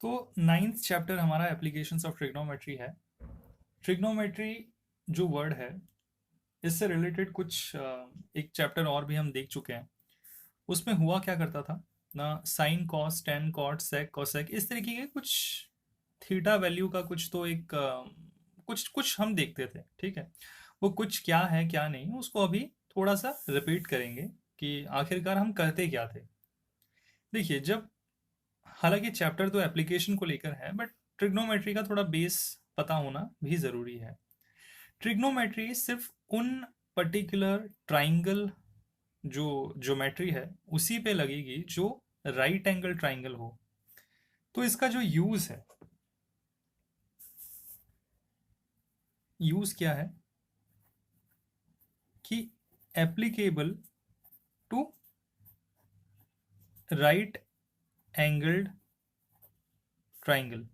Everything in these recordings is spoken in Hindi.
तो नाइन्थ चैप्टर हमारा एप्लीकेशंस ऑफ ट्रिग्नोमेट्री है। ट्रिग्नोमेट्री जो वर्ड है, इससे रिलेटेड कुछ एक चैप्टर और भी हम देख चुके हैं। उसमें हुआ क्या करता था ना, sine cos tan cot sec cosec इस तरीके के कुछ थीटा वैल्यू का कुछ तो एक कुछ कुछ हम देखते थे। ठीक है, वो कुछ क्या है क्या नहीं उसको अभी थोड़ा सा रिपीट करेंगे कि आखिरकार हम करते क्या थे। देखिए, जब हालांकि चैप्टर तो एप्लीकेशन को लेकर है, बट ट्रिग्नोमेट्री का थोड़ा बेस पता होना भी ज़रूरी है। ट्रिग्नोमेट्री सिर्फ उन पर्टिकुलर ट्राइंगल जो ज्योमेट्री है उसी पे लगेगी जो राइट एंगल ट्राइंगल हो। तो इसका जो यूज़ है, यूज़ क्या है कि applicable to right angled triangle.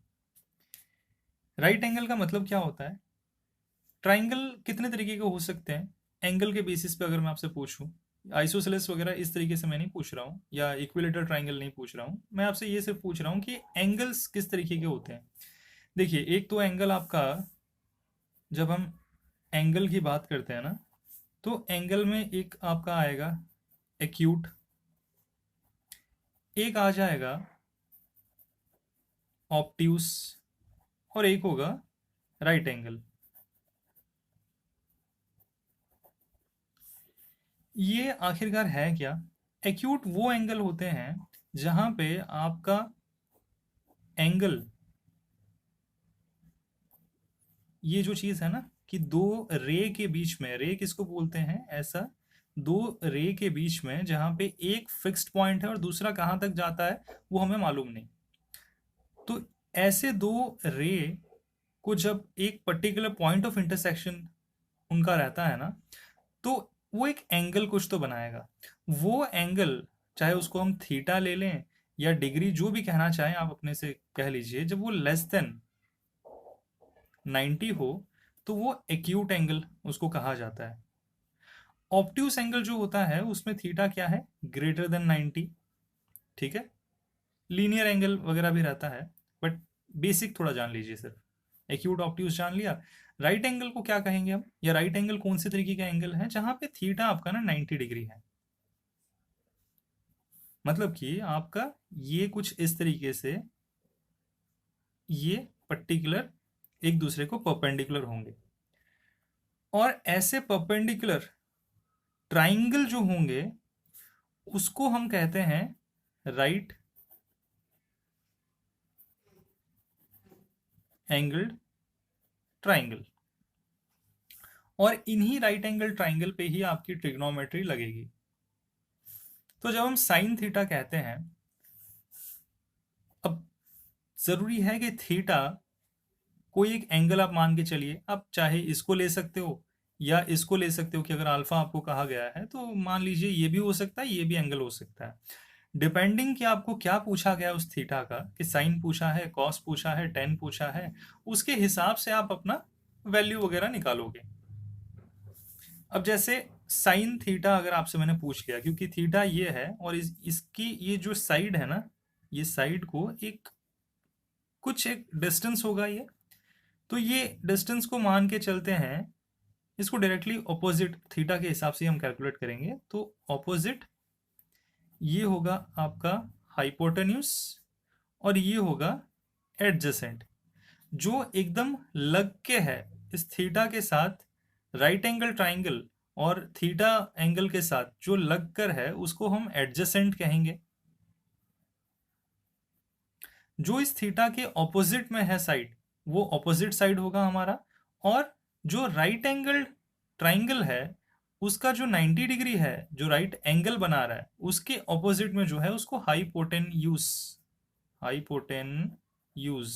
Right angle का मतलब क्या होता है? ट्राइंगल कितने तरीके के हो सकते हैं एंगल के बेसिस पे? अगर मैं आपसे पूछूं, आइसोसेलेस वगैरह इस तरीके से मैं नहीं पूछ रहा हूँ, या इक्विलेटरल ट्राइंगल नहीं पूछ रहा हूँ, मैं आपसे ये सिर्फ पूछ रहा हूँ कि एंगल्स किस तरीके के होते हैं। देखिए, एक तो एंगल आपका, जब हम एंगल की बात करते हैं ना, तो एंगल में एक आपका आएगा एक्यूट, एक आ जाएगा ऑप्ट्यूस, और एक होगा राइट एंगल। ये आखिरकार है क्या? एक्यूट वो एंगल होते हैं जहां पे आपका एंगल, ये जो चीज है ना कि दो रे के बीच में, रे किसको बोलते हैं, ऐसा दो रे के बीच में जहां पे एक फिक्स्ड पॉइंट है और दूसरा कहां तक जाता है वो हमें मालूम नहीं। तो ऐसे दो रे को जब एक पर्टिकुलर पॉइंट ऑफ इंटरसेक्शन उनका रहता है ना, तो वो एक एंगल कुछ तो बनाएगा। वो एंगल, चाहे उसको हम थीटा ले लें या डिग्री, जो भी कहना चाहें आप अपने से कह लीजिए, जब वो लेस देन 90 हो तो वो एक्यूट एंगल उसको कहा जाता है। ऑब्ट्यूस एंगल जो होता है उसमें थीटा क्या है, ग्रेटर देन 90। ठीक है, लीनियर एंगल वगैरह भी रहता है, बट बेसिक थोड़ा जान लीजिए सिर्फ। एक्यूट ऑब्ट्यूस जान लिया। राइट एंगल को क्या कहेंगे हम, या राइट एंगल कौन से तरीके का एंगल है जहां पे थीटा आपका ना 90 डिग्री है? मतलब कि आपका ये कुछ इस तरीके से, ये पर्टिकुलर एक दूसरे को परपेंडिकुलर होंगे। और ऐसे परपेंडिकुलर ट्राइंगल जो होंगे उसको हम कहते हैं राइट एंगल्ड ट्राइंगल। और इन्हीं राइट एंगल ट्राइंगल पे ही आपकी ट्रिग्नोमेट्री लगेगी। तो जब हम साइन थीटा कहते हैं, अब जरूरी है कि थीटा कोई एक एंगल आप मान के चलिए। आप चाहे इसको ले सकते हो या इसको ले सकते हो, कि अगर अल्फा आपको कहा गया है तो मान लीजिए ये भी हो सकता है, ये भी एंगल हो सकता है, डिपेंडिंग कि आपको क्या पूछा गया उस थीटा का, कि साइन पूछा है, कॉस पूछा है, टेन पूछा है, उसके हिसाब से आप अपना वैल्यू वगैरह निकालोगे। अब जैसे साइन थीटा अगर आपसे मैंने पूछ लिया, क्योंकि थीटा ये है और इसकी ये जो साइड है ना, ये साइड को एक कुछ एक डिस्टेंस होगा ये, तो ये डिस्टेंस को मान के चलते हैं, इसको डायरेक्टली ऑपोजिट थीटा के हिसाब से हम कैलकुलेट करेंगे। तो ऑपोजिट ये होगा आपका हाइपोटेन्यूस, और ये होगा एडजेसेंट। जो एकदम लग के है इस थीटा के साथ, राइट एंगल ट्राइंगल और थीटा एंगल के साथ जो लग कर है उसको हम एडजेसेंट कहेंगे। जो इस थीटा के ऑपोजिट में है साइड, वो ऑपोजिट साइड होगा हमारा। और जो राइट एंगल ट्राइंगल है उसका जो 90 डिग्री है, जो राइट एंगल बना रहा है, उसके ऑपोजिट में जो है उसको हाइपोटेन्यूस, हाइपोटेन्यूज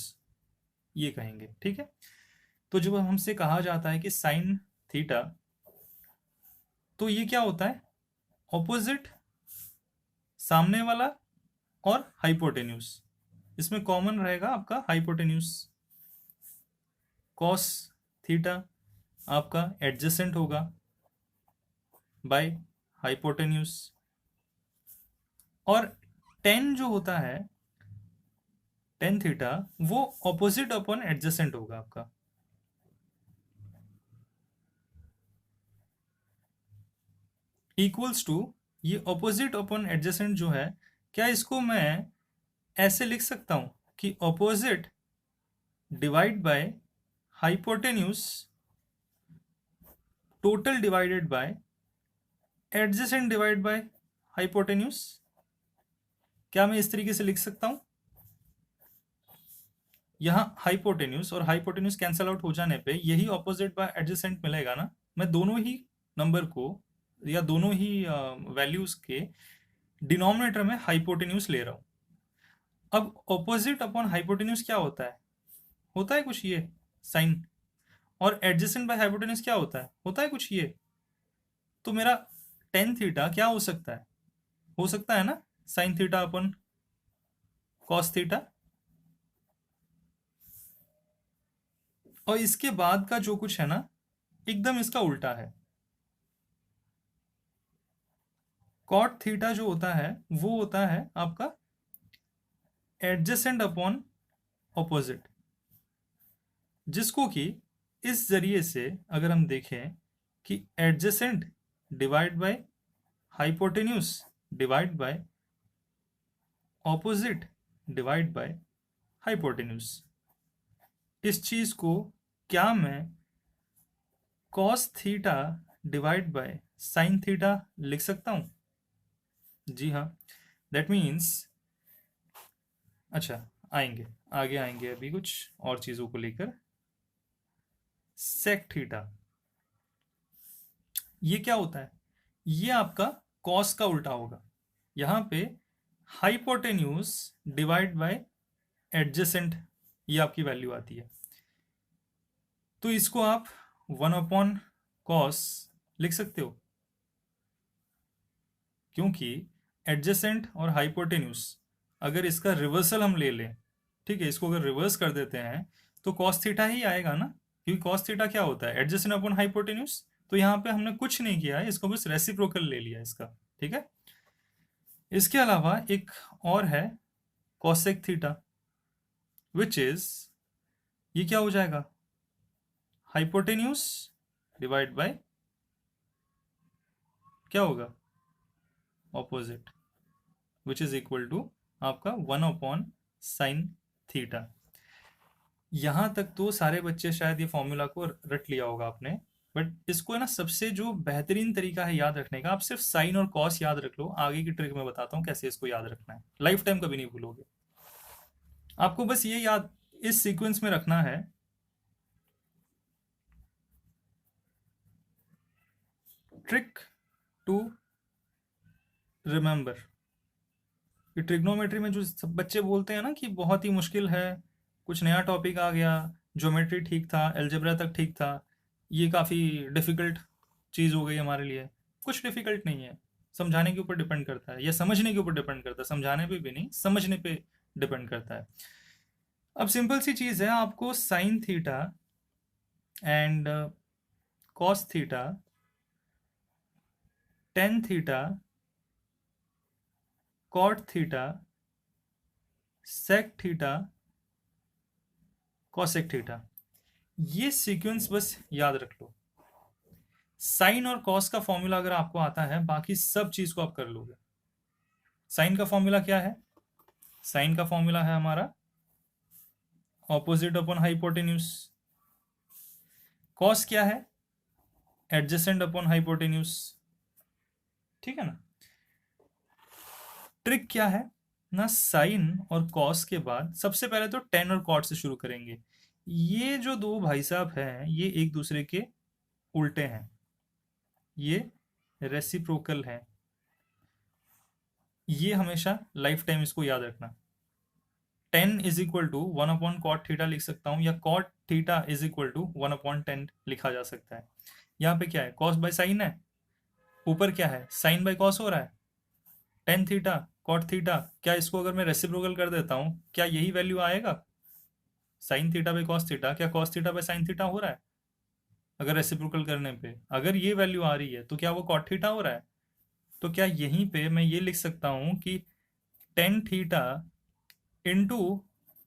ये कहेंगे। ठीक है, तो जब हमसे कहा जाता है कि साइन थीटा, तो ये क्या होता है, ऑपोजिट, सामने वाला, और हाइपोटेन्यूस। इसमें कॉमन रहेगा आपका हाइपोटेन्यूस। कॉस थीटा आपका एडजेसेंट होगा बाय हाइपोटेन्यूस। और टेन जो होता है टेन थीटा वो ऑपोजिट अपॉन एडजेसेंट होगा आपका। इक्वल्स टू, ये ऑपोजिट अपॉन एडजेसेंट जो है, क्या इसको मैं ऐसे लिख सकता हूं कि opposite divide by hypotenuse total divided by adjacent divide by hypotenuse? क्या मैं इस तरीके से लिख सकता हूं? यहाँ हाइपोटेन्यूज और हाइपोटेन्यूज कैंसल आउट हो जाने पे यही ऑपोजिट बाय एडजेसेंट मिलेगा ना। मैं दोनों ही नंबर को या दोनों ही वैल्यूज के डिनोमिनेटर में हाइपोटेन्यूज ले रहा हूं। अब ऑपोजिट अपॉन हाइपोटेन्यूज क्या होता है कुछ ये साइन। और एडजेसेंट बाय हाइपोटेन्यूज क्या होता है कुछ ये। तो मेरा टेन थीटा क्या हो सकता है ना sine theta upon cos theta. और इसके बाद का जो कुछ है ना, एकदम इसका उल्टा है। कॉट थीटा जो होता है वो होता है आपका एडजेसेंट अपॉन ऑपोजिट, जिसको कि इस जरिए से अगर हम देखें कि adjacent divide by hypotenuse divide by opposite divide by hypotenuse, इस चीज को क्या मैं cos theta divide by sine theta लिख सकता हूं? जी हाँ। दैट मीन्स, अच्छा, आगे आएंगे अभी कुछ और चीजों को लेकर। सेक थीटा, ये क्या होता है? ये आपका कॉस का उल्टा होगा। यहाँ पे हाइपोटेन्यूज डिवाइड बाय एडजेसेंट, ये आपकी वैल्यू आती है। तो इसको आप वन अपॉन कॉस लिख सकते हो, क्योंकि एडजेसेंट और हाइपोटेन्यूज अगर इसका रिवर्सल हम ले लें, ठीक है, इसको अगर रिवर्स कर देते हैं तो कॉस थीटा ही आएगा ना, क्योंकि कॉस थीटा क्या होता है? Adjacent upon hypotenuse. तो यहाँ पे हमने कुछ नहीं किया है, इसको बस रेसिप्रोकल ले लिया इसका, ठीक है। इसके अलावा एक और है कॉसेक थीटा, विच इज, ये क्या हो जाएगा? हाइपोटेन्यूज डिवाइड बाय क्या होगा? Opposite, which is equal to आपका वन अपॉन साइन थीटा। यहाँ तक तो सारे बच्चे शायद ये फॉर्मूला को रट लिया होगा आपने, बट इसको है ना, सबसे जो बेहतरीन तरीका है याद रखने का, आप सिर्फ साइन और कॉस याद रख लो। आगे की ट्रिक मैं बताता हूँ कैसे इसको याद रखना है, लाइफ टाइम कभी नहीं भूलोगे। आपको बस ये याद इस सीक्वेंस में रखना है। ट्रिक टू रिमेंबर, ये ट्रिग्नोमेट्री में जो सब बच्चे बोलते हैं ना कि बहुत ही मुश्किल है, कुछ नया टॉपिक आ गया, ज्योमेट्री ठीक था, अलजेब्रा तक ठीक था, ये काफ़ी डिफ़िकल्ट चीज़ हो गई हमारे लिए। कुछ डिफ़िकल्ट नहीं है, समझाने के ऊपर डिपेंड करता है या समझने के ऊपर डिपेंड करता है। समझाने पे भी नहीं, समझने पे डिपेंड करता है। अब सिंपल सी चीज़ है, आपको sine theta and cos theta, tan theta, cot theta, sec theta, cosec theta, ये सीक्वेंस बस याद रख लो। साइन और कॉस का फॉर्मूला अगर आपको आता है, बाकी सब चीज को आप कर लोगे। साइन का फॉर्मूला क्या है? साइन का फॉर्मूला है हमारा ऑपोजिट अपॉन हाइपोटेन्यूज। कॉस क्या है? एडजेसेंट अपॉन हाइपोटेन्यूज, ठीक है ना। ट्रिक क्या है ना, साइन और कॉस के बाद सबसे पहले तो टेन और कॉट से शुरू करेंगे। ये जो दो भाई साहब हैं, ये एक दूसरे के उल्टे हैं, ये रेसिप्रोकल है। ये हमेशा लाइफ टाइम इसको याद रखना। Tan is equal to one upon cot theta लिख सकता हूँ, या cot theta is equal to one upon tan लिखा जा सकता है। यहाँ पे क्या है? कॉस बाय साइन है, ऊपर क्या है? साइन बाय कॉस हो रहा है। टेन थीटा कॉट थीटा, क्या इसको अगर मैं रेसिप्रोकल कर देता हूँ, क्या यही वैल्यू आएगा? Sine theta by cos theta, क्या cos theta by sine theta हो रहा है? अगर रेसिप्रोकल करने पे अगर ये वैल्यू आ रही है, तो क्या वो कॉट थीटा हो रहा है? तो क्या यहीं पे मैं ये लिख सकता हूँ कि tan theta into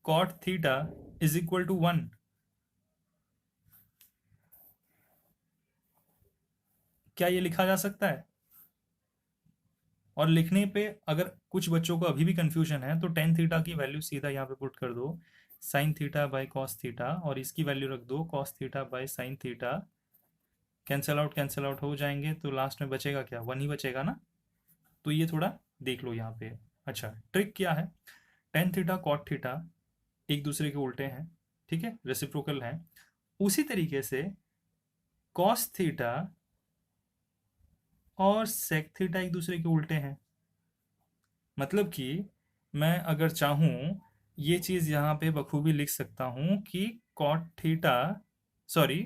cot theta is equal to 1। क्या ये लिखा जा सकता है? और लिखने पे अगर कुछ बच्चों को अभी भी कंफ्यूजन है तो टेन थीटा की वैल्यू सीधा यहाँ पे पुट कर दो, sign theta by cos theta, और इसकी वैल्यू रख दो cos theta by sine theta. Cancel out हो जाएंगे तो लास्ट में बचेगा क्या? 1 ही बचेगा ना। तो ये थोड़ा देख लो यहाँ पे। अच्छा, ट्रिक क्या है? टेन थीटा कॉट थीटा एक दूसरे के उल्टे हैं, ठीक है, रेसिप्रोकल हैं। उसी तरीके से कॉस थीटा और सेक थीटा एक दूसरे के उल्टे हैं। मतलब कि मैं अगर चाहूँ ये चीज़ यहाँ पे बखूबी लिख सकता हूँ कि cot theta, sorry,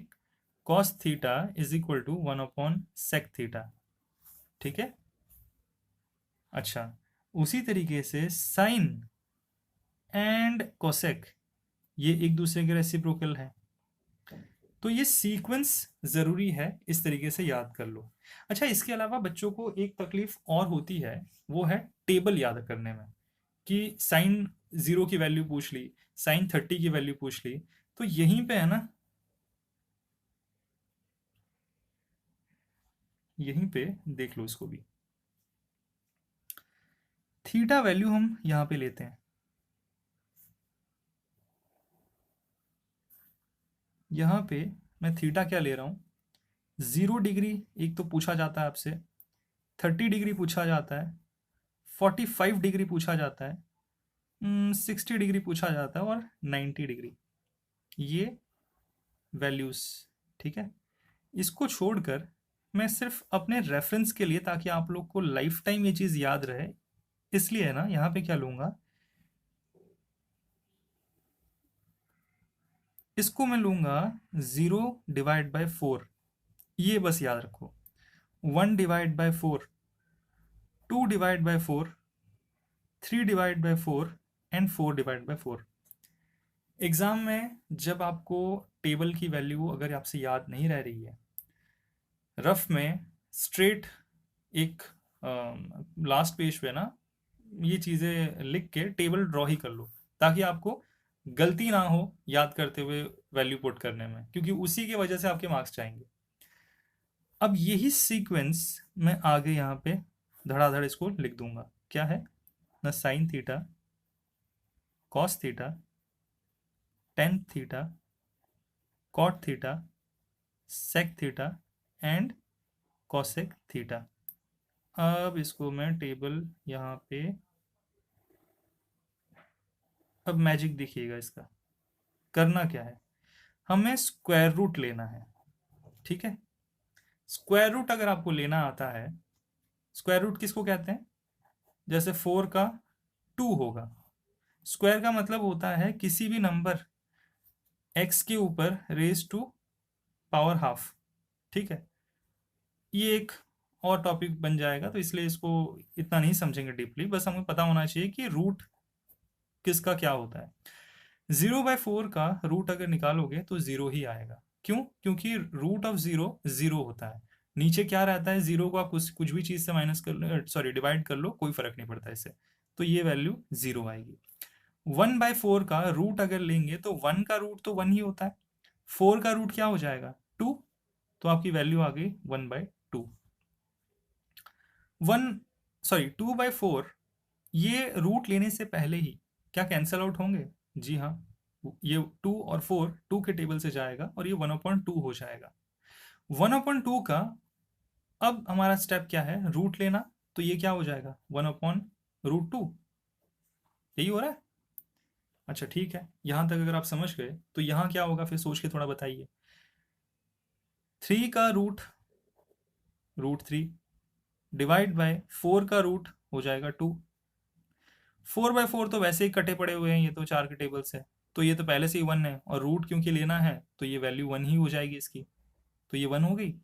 cos theta is equal to 1/sec theta, ठीक है। अच्छा, उसी तरीके से साइन एंड कोसेक ये एक दूसरे के रेसिप्रोकल है। तो ये सीक्वेंस ज़रूरी है, इस तरीके से याद कर लो। अच्छा, इसके अलावा बच्चों को एक तकलीफ और होती है, वो है टेबल याद करने में, कि साइन 0 की वैल्यू पूछ ली, साइन 30 की वैल्यू पूछ ली। तो यहीं पे है ना, यहीं पे देख लो इसको भी। थीटा वैल्यू हम यहाँ पे लेते हैं, यहाँ पे मैं थीटा क्या ले रहा हूँ, 0 डिग्री एक तो पूछा जाता है आपसे, 30 डिग्री पूछा जाता है, 45 डिग्री पूछा जाता है, 60 डिग्री पूछा जाता है, और 90 डिग्री, ये वैल्यूज़, ठीक है। इसको छोड़कर मैं सिर्फ अपने रेफरेंस के लिए, ताकि आप लोग को लाइफ टाइम ये चीज़ याद रहे, इसलिए है ना यहाँ पे क्या लूँगा, इसको मैं लूँगा 0/4। ये बस याद रखो, 1/4, 2/4, 3/4 एंड 4/4। एग्ज़ाम में जब आपको टेबल की वैल्यू अगर आपसे याद नहीं रह रही है, रफ में स्ट्रेट एक लास्ट पेज पे ना ये चीज़ें लिख के टेबल ड्रॉ ही कर लो, ताकि आपको गलती ना हो याद करते हुए वैल्यू पुट करने में, क्योंकि उसी की वजह से आपके मार्क्स जाएंगे। अब यही सीक्वेंस मैं आगे यहाँ पे धड़ाधड़ इसको लिख दूंगा। क्या है ना, sine theta, cos theta, tan theta, cot theta, sec theta and cosec theta. अब इसको मैं टेबल यहाँ पे, अब मैजिक देखिएगा इसका। करना क्या है, हमें स्क्वायर रूट लेना है, ठीक है। स्क्वायर रूट अगर आपको लेना आता है, स्क्वायर रूट किसको कहते हैं? जैसे 4 का 2 होगा। स्क्वायर का मतलब होता है किसी भी नंबर x के ऊपर रेज टू पावर हाफ, ठीक है। ये एक और टॉपिक बन जाएगा, तो इसलिए इसको इतना नहीं समझेंगे डीपली, बस हमें पता होना चाहिए कि रूट किसका क्या होता है। 0/4 का रूट अगर निकालोगे तो 0 ही आएगा। क्यों? क्योंकि रूट ऑफ 0 0 होता है। नीचे क्या रहता है, 0 को आप कुछ कुछ भी चीज़ से माइनस कर लो, सॉरी डिवाइड कर लो, कोई फर्क नहीं पड़ता इससे। तो ये वैल्यू 0 आएगी। 1/4 का रूट अगर लेंगे तो 1 का रूट तो 1 ही होता है, 4 का रूट क्या हो जाएगा 2, तो आपकी वैल्यू आ गई 1/2। 2/4 ये रूट लेने से पहले ही क्या कैंसल आउट होंगे? जी हाँ, ये 2 और 4 2 के टेबल से जाएगा और ये 1/2 हो जाएगा। 1/2 का अब हमारा स्टेप क्या है, रूट लेना। तो ये क्या हो जाएगा 1/√2, यही हो रहा है। अच्छा ठीक है, यहाँ तक अगर आप समझ गए तो यहाँ क्या होगा फिर सोच के थोड़ा बताइए। 3 का रूट √3 डिवाइड बाय 4 का रूट हो जाएगा 2। 4/4 तो वैसे ही कटे पड़े हुए हैं, ये तो 4 के टेबल से, तो ये तो पहले से ही 1 है, और रूट क्योंकि लेना है तो ये वैल्यू 1 ही हो जाएगी इसकी, तो ये 1 हो गई।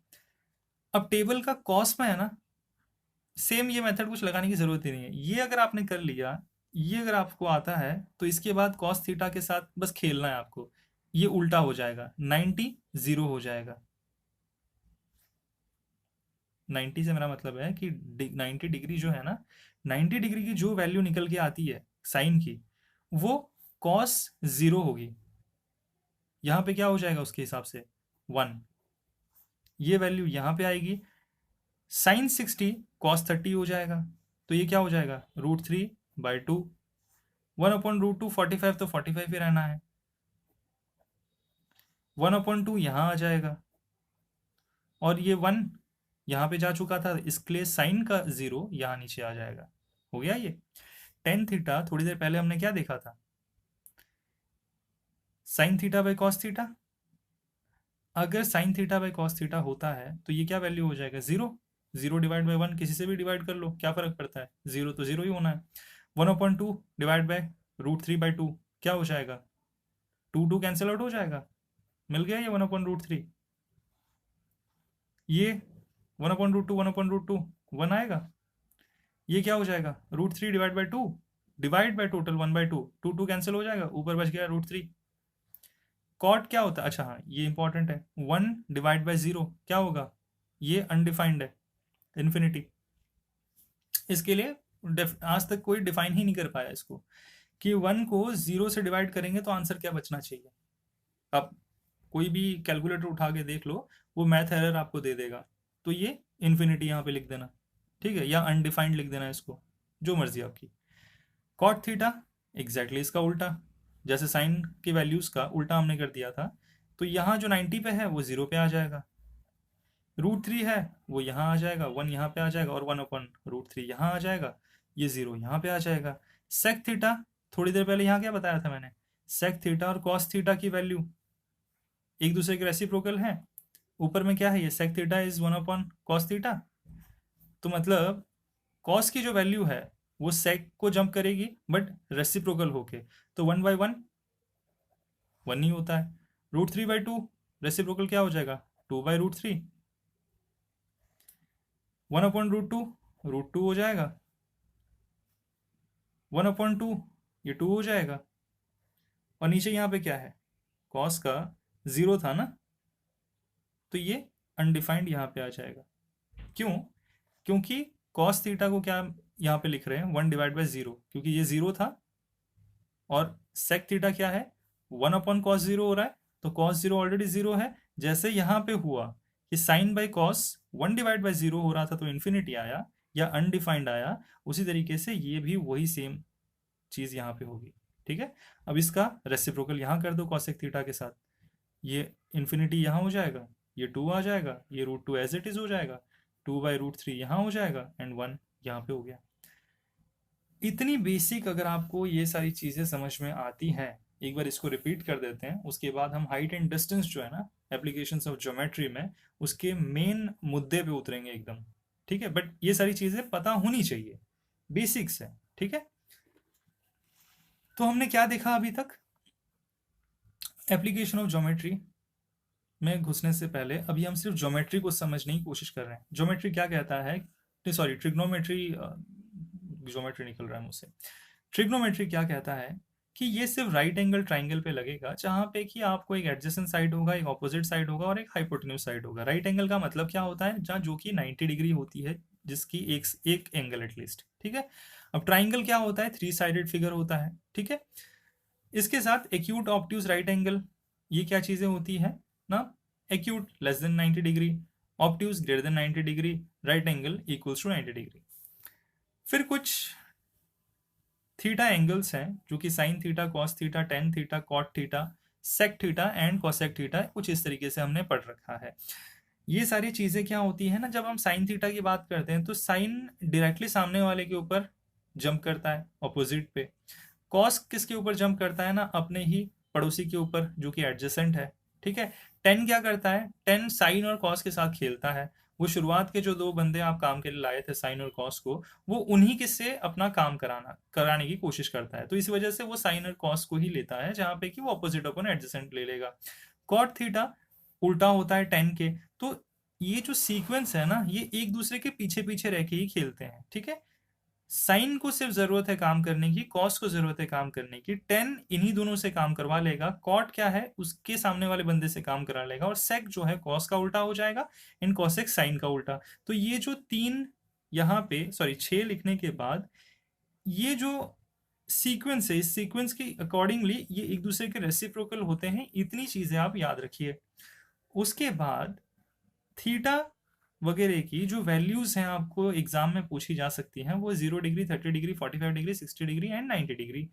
अब टेबल का कॉस में है ना, सेम ये मेथड कुछ लगाने की जरूरत ही नहीं है। ये अगर आपने कर लिया, ये अगर आपको आता है, तो इसके बाद कॉस थीटा के साथ बस खेलना है आपको। ये उल्टा हो जाएगा, 90 0 हो जाएगा। 90 से मेरा मतलब है कि 90 डिग्री जो है ना, 90 डिग्री की जो वैल्यू निकल के आती है साइन की, वो कॉस 0 होगी, यहाँ पे क्या हो जाएगा उसके हिसाब से 1, ये वैल्यू यहाँ पे आएगी। साइन 60 कॉस 30 हो जाएगा, तो ये क्या हो जाएगा √3/2। 1/√2 45, तो 45 ही रहना है। 1/2 यहाँ आ जाएगा, और ये 1 यहाँ पे जा चुका था, इसलिए साइन का 0 यहाँ नीचे आ जाएगा। हो गया ये टेन थीटा। थोड़ी देर पहले हमने क्या देखा था, sine theta by cos theta. अगर sine theta by cos theta होता है तो ये क्या वैल्यू हो जाएगा 0। 0/1 किसी से भी डिवाइड कर लो, क्या फर्क पड़ता है, 0 तो 0 ही होना है। 1/2 डिवाइड बाय √3/2 क्या हो जाएगा, 2 कैंसिल आउट हो जाएगा, मिल गया ये 1/√3। ये 1/√2 1/√2 1 आएगा, ये क्या हो जाएगा √3/2 डिवाइड बाय टोटल 1/2, 2 कैंसिल हो जाएगा, ऊपर बच गया √3। कॉट क्या होता है, अच्छा हाँ ये इंपॉर्टेंट है, 1/0 क्या होगा, ये अनडिफाइंड है, इन्फिनिटी। इसके लिए आज तक कोई डिफाइन ही नहीं कर पाया इसको, कि 1 को 0 से डिवाइड करेंगे तो आंसर क्या बचना चाहिए। अब कोई भी कैलकुलेटर उठा के देख लो, वो मैथ एरर आपको दे देगा, तो ये इन्फिनिटी यहाँ पे लिख देना, ठीक है, या अनडिफाइंड लिख देना इसको, जो मर्जी आपकी। कॉट थीटा एग्जैक्टली इसका उल्टा, जैसे साइन की वैल्यूज का उल्टा हमने कर दिया था, तो यहाँ जो 90 पे है वो 0 पे आ जाएगा, √3 है वो यहाँ आ जाएगा, 1 यहाँ पे आ जाएगा, और 1/√3 यहाँ आ जाएगा, ये 0 यहाँ पे आ जाएगा। सेक थीटा, थोड़ी देर पहले यहाँ क्या बताया था मैंने, सेक थीटा और कॉस थीटा की वैल्यू एक दूसरे के रेसिप्रोकल हैं। ऊपर में क्या है, ये sec theta is 1/cos theta, तो मतलब कॉस की जो वैल्यू है वो सेक को जंप करेगी बट रेसिप्रोकल होके, तो 1/1 1 ही होता है। √3/2 रेसिप्रोकल क्या हो जाएगा 2/√3। 1/√2 √2 हो जाएगा, 1/2 ये 2 हो जाएगा, और नीचे यहाँ पे क्या है, कॉस का 0 था ना, तो ये अनडिफाइंड यहाँ पे आ जाएगा। क्यों, क्योंकि कॉस थीटा को क्या यहाँ पे लिख रहे हैं 1/0, क्योंकि ये 0 था, और सेक थीटा क्या है 1/cos 0 हो रहा है, तो cos 0 ऑलरेडी 0 है। जैसे यहाँ पे हुआ कि साइन बाई कॉस 1/0 हो रहा था तो इन्फिनिटी आया या अनडिफाइंड आया, उसी तरीके से ये भी वही सेम चीज़ यहाँ पे होगी, ठीक है। अब इसका रेसिप्रोकल यहाँ कर दो कॉसेक थीटा के साथ, ये इन्फिनिटी यहाँ हो जाएगा, ये 2 आ जाएगा, ये √2 एज इट इज हो जाएगा, 2/√3 यहाँ हो जाएगा, एंड 1 यहाँ पे हो गया। इतनी बेसिक अगर आपको ये सारी चीज़ें समझ में आती हैं, एक बार इसको रिपीट कर देते हैं, उसके बाद हम हाइट एंड डिस्टेंस जो है ना एप्लीकेशंस ऑफ ज्योमेट्री में, उसके मेन मुद्दे पे उतरेंगे एकदम, ठीक है। बट ये सारी चीज़ें पता होनी चाहिए, बेसिक्स है, ठीक है। तो हमने क्या देखा अभी तक, एप्लीकेशन ऑफ ज्योमेट्री में घुसने से पहले अभी हम सिर्फ ज्योमेट्री को समझने की कोशिश कर रहे हैं। ज्योमेट्री क्या कहता है, सॉरी ट्रिग्नोमेट्री, ज्योमेट्री निकल रहा है मुझसे। ट्रिग्नोमेट्री क्या कहता है कि ये सिर्फ राइट एंगल ट्राइंगल पे लगेगा, जहां पे कि आपको एक एडजेसेंट साइड होगा, एक ऑपोजिट साइड होगा और एक हाइपोटेन्यूज साइड होगा। राइट एंगल का मतलब क्या होता है, जहाँ जो कि 90 डिग्री होती है, जिसकी एक एंगल एटलीस्ट, ठीक है। अब ट्राइंगल क्या होता है, 3 साइडेड फिगर होता है, ठीक है। इसके साथ एक्यूट ऑब्ट्यूज राइट एंगल, ये क्या चीजें होती है ना, acute less than 90 degree, obtuse greater than 90 degree, right angle equals to 90 degree. फिर कुछ थीटा एंगल्स हैं जो कि sine theta, cos theta, tan theta, cot theta, sec theta and cosec theta, कुछ इस तरीके से हमने पढ़ रखा है। ये सारी चीजें क्या होती है ना, जब हम साइन थीटा की बात करते हैं तो साइन डायरेक्टली सामने वाले के ऊपर जंप करता है ऑपोजिट पे, कॉस किसके ऊपर जंप करता है ना, अपने ही पड़ोसी के ऊपर जो कि एडजेसेंट है, ठीक है। टेन क्या करता है, टेन साइन और कॉस के साथ खेलता है। वो शुरुआत के जो 2 बंदे आप काम के लिए लाए थे साइन और कॉस को, वो उन्हीं के से अपना काम कराने की कोशिश करता है, तो इस वजह से वो साइन और कॉस को ही लेता है, जहां पे कि वो अपोजिट अपन एडजेसेंट ले लेगा। कॉट थीटा उल्टा होता है टेन के, तो ये जो सीक्वेंस है ना, ये एक दूसरे के पीछे पीछे रह के ही खेलते हैं, ठीक है। साइन को सिर्फ जरूरत है काम करने की, कॉस को जरूरत है काम करने की, टेन इन्हीं दोनों से काम करवा लेगा, कॉट क्या है उसके सामने वाले बंदे से काम करा लेगा, और सेक जो है कॉस का उल्टा हो जाएगा, इन कॉसेक साइन का उल्टा। तो ये जो 3 यहाँ पे, सॉरी 6 लिखने के बाद, ये जो सीक्वेंस है, इस सीक्वेंस के अकॉर्डिंगली ये एक दूसरे के रेसिप्रोकल होते हैं, इतनी चीजें आप याद रखिए। उसके बाद थीटा वगैरह की जो वैल्यूज हैं आपको एग्जाम में पूछी जा सकती हैं, वो 0 degree, 30 degree, 45 degree, 60 degree and 90 degree.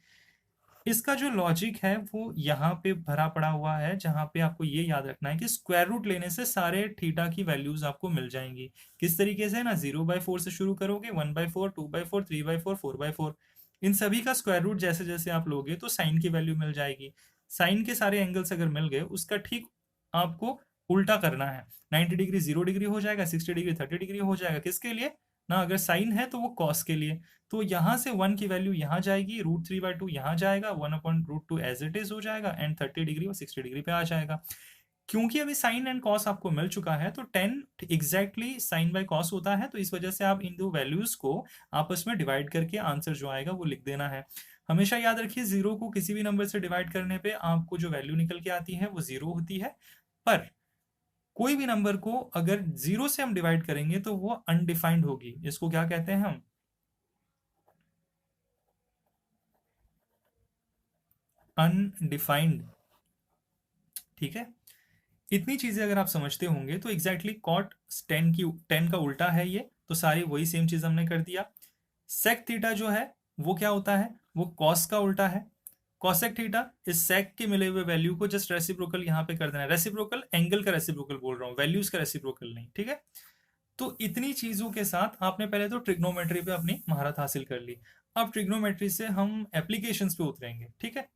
इसका जो लॉजिक है वो यहाँ पे भरा पड़ा हुआ है, जहाँ पे आपको ये याद रखना है कि स्क्वायर रूट लेने से सारे थीटा की वैल्यूज आपको मिल जाएंगी। किस तरीके से ना, 0/4 से शुरू करोगे, 1/4, 2/4, 3/4, 4/4, इन सभी का स्क्वायर रूट जैसे जैसे आप लोगे तो साइन की वैल्यू मिल जाएगी। साइन के सारे एंगल्स अगर मिल गए, उसका ठीक आपको उल्टा करना है। 90 डिग्री 0 डिग्री हो जाएगा, 60 डिग्री 30 डिग्री हो जाएगा। किसके लिए ना, अगर साइन है तो वो कॉस के लिए। तो यहाँ से 1 की वैल्यू यहाँ जाएगी, √3/2 यहाँ जाएगा, 1/√2 एज इट इज हो जाएगा, एंड 30 डिग्री और 60 डिग्री पे आ जाएगा। क्योंकि अभी साइन एंड कॉस आपको मिल चुका है, तो 10 एग्जैक्टली साइन बाय कॉस होता है, तो इस वजह से आप इन दो वैल्यूज को आपस में डिवाइड करके आंसर जो आएगा वो लिख देना है। हमेशा याद रखिए, जीरो को किसी भी नंबर से डिवाइड करने पे आपको जो वैल्यू निकल के आती है वो जीरो होती है। पर कोई भी नंबर को अगर जीरो से हम डिवाइड करेंगे तो वो अनडिफाइंड होगी। इसको क्या कहते हैं हम, अनडिफाइंड। ठीक है, इतनी चीजें अगर आप समझते होंगे तो एग्जैक्टली कॉट 10 का उल्टा है ये, तो सारी वही सेम चीज हमने कर दिया। सेक थीटा जो है वो क्या होता है, वो कॉस का उल्टा है। कॉसेक थीटा, इस सेक के मिले हुए वैल्यू को जस्ट रेसिप्रोकल यहाँ पे कर देना है। रेसिप्रोकल एंगल का रेसिप्रोकल बोल रहा हूँ, वैल्यूज का रेसिप्रोकल नहीं। ठीक है, तो इतनी चीजों के साथ आपने पहले तो ट्रिग्नोमेट्री पे अपनी महारत हासिल कर ली। अब ट्रिग्नोमेट्री से हम एप्लीकेशंस पे उतरेंगे। ठीक है,